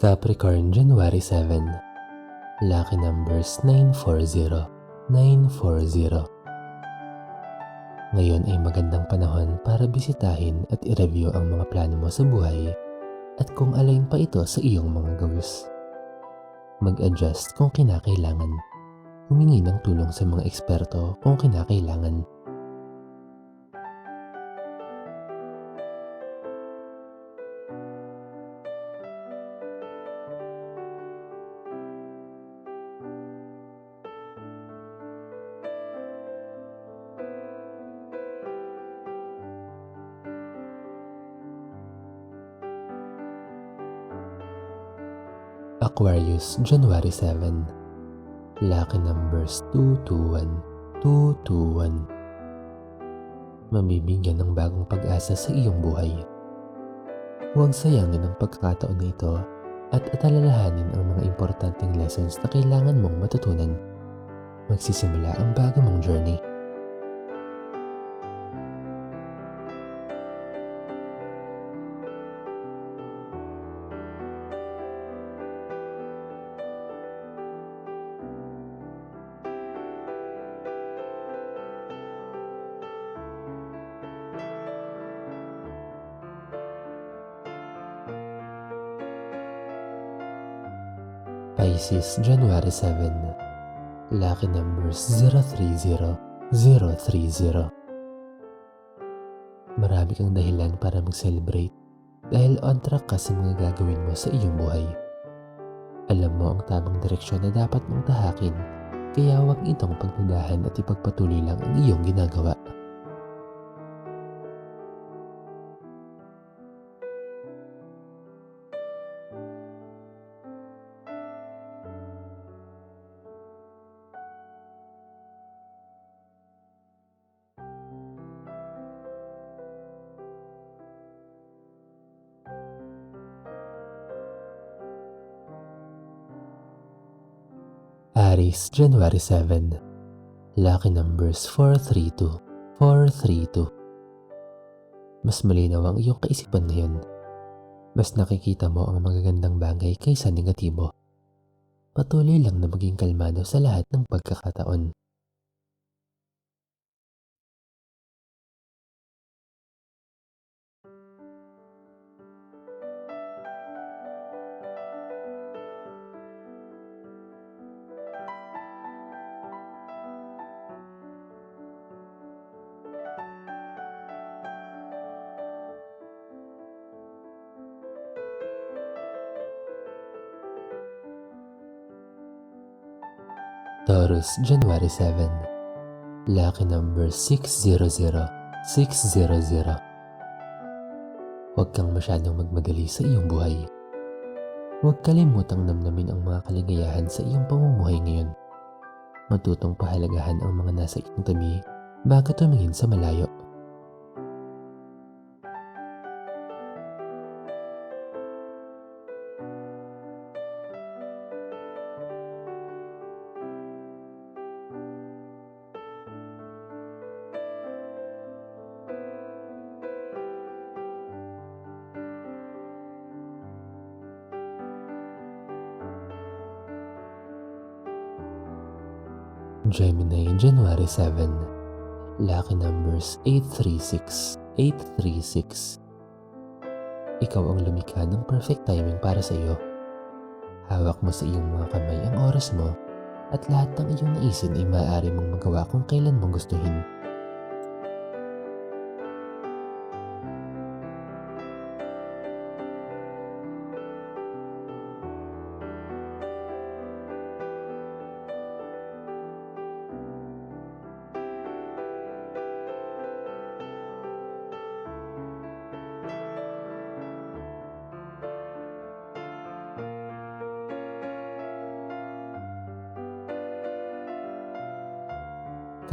Capricorn, January 7. Lucky numbers 940, 940. Ngayon ay magandang panahon para bisitahin at i-review ang mga plano mo sa buhay at kung align pa ito sa iyong mga goals. Mag-adjust kung kinakailangan. Humingi ng tulong sa mga eksperto kung kinakailangan. Aquarius, January 7. Lucky numbers 221, 221. Mabibigyan ng bagong pag-asa sa iyong buhay. Huwag sayangin ang pagkakataon na ito at atalalahanin ang mga importanteng lessons na kailangan mong matutunan. Magsisimula ang bago mong journey. Pisces, January 7. Lucky numbers 030, 030. Marami kang dahilan para mag-celebrate dahil on track ka sa mga gagawin mo sa iyong buhay. Alam mo ang tamang direksyon na dapat mong tahakin, kaya huwag itong pagdudahan at ipagpatuloy lang ang iyong ginagawa. Aries, January 7. Lucky numbers 432, 432. Mas malinaw ang iyong kaisipan ngayon. Mas nakikita mo ang magagandang bagay kaysa negatibo. Patuloy lang na maging kalmado sa lahat ng pagkakataon. Taurus, January 7. Lucky number 600, 600. Huwag kang masyadong magmadali sa iyong buhay. Huwag kalimutang namnamin ang mga kaligayahan sa iyong pamumuhay ngayon. Matutong pahalagahan ang mga nasa iyong tabi bago tumingin sa malayo. Gemini, January 7. Lucky numbers 836, 836. Ikaw ang lumikha ng perfect timing para sa iyo. Hawak mo sa iyong mga kamay ang oras mo at lahat ng iyong naisin ay maaari mong magawa kung kailan mong gustuhin.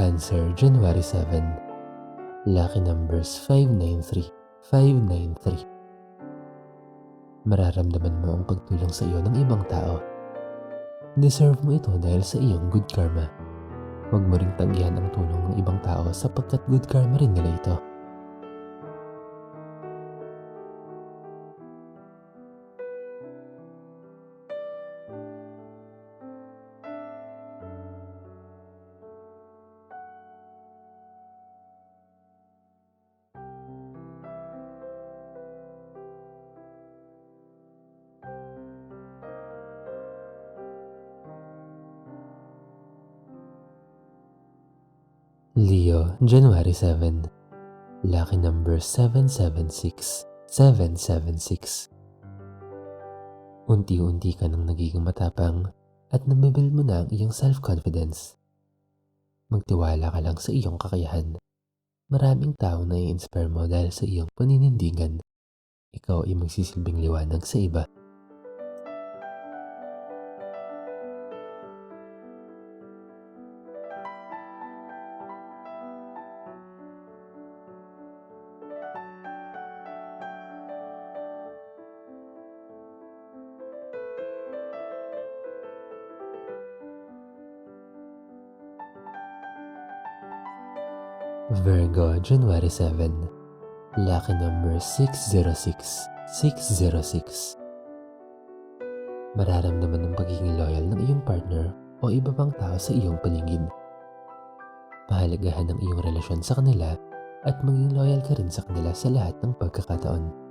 Cancer, January 7. Lucky numbers 593, 593. Mararamdaman mo ang pagtulong sa iyo ng ibang tao. Deserve mo ito dahil sa iyong good karma. Huwag mo ring tanggihan ang tulong ng ibang tao sapagkat good karma rin nila ito. Leo, January 7. Lucky number 776. 776. Unti-unti ka nang nagiging matapang at nabibuild mo na ang iyong self-confidence. Magtiwala ka lang sa iyong kakayahan. Maraming tao na i-inspire mo dahil sa iyong paninindigan. Ikaw ay magsisilbing liwanag sa iba. Virgo, January 7. Lucky number 606. 606. Mararamdaman ng pagiging loyal ng iyong partner o iba pang tao sa iyong paligid. Pahalagahan ang iyong relasyon sa kanila at maging loyal ka rin sa kanila sa lahat ng pagkakataon.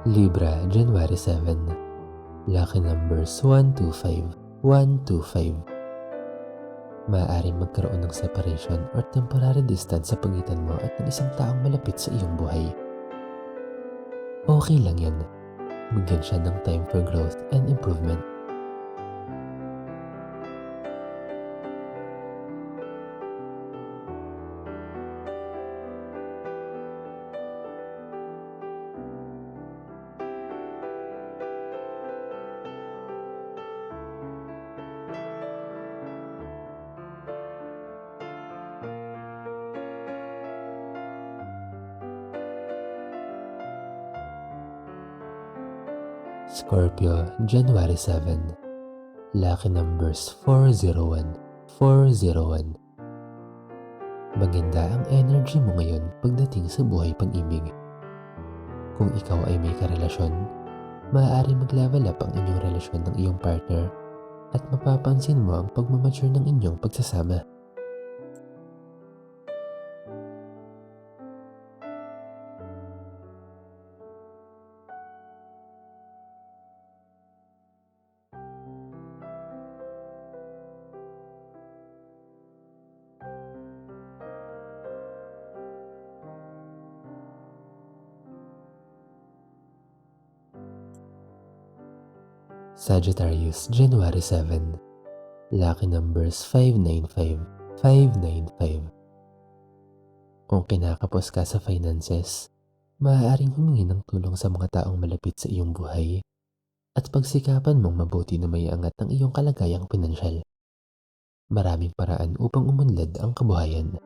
Libra, January 7. Lucky numbers 125. 125. Maaaring magkaroon ng separation or temporary distance sa pagitan mo at ng isang taong malapit sa iyong buhay. Okay lang yan. Bigyan siya ng time for growth and improvement. Scorpio, January 7. Lucky numbers 401. 401. Maganda ang energy mo ngayon pagdating sa buhay pag-ibig. Kung ikaw ay may karelasyon, maaari mag-level up ang inyong relasyon ng iyong partner at mapapansin mo ang pagmamature ng inyong pagsasama. Sagittarius, January 7. Lucky numbers 595. 595. Kung kinakapos ka sa finances, maaaring humingi ng tulong sa mga taong malapit sa iyong buhay at pagsikapan mong mabuti na may angat ang iyong kalagayang pinansyal. Maraming paraan upang umunlad ang kabuhayan.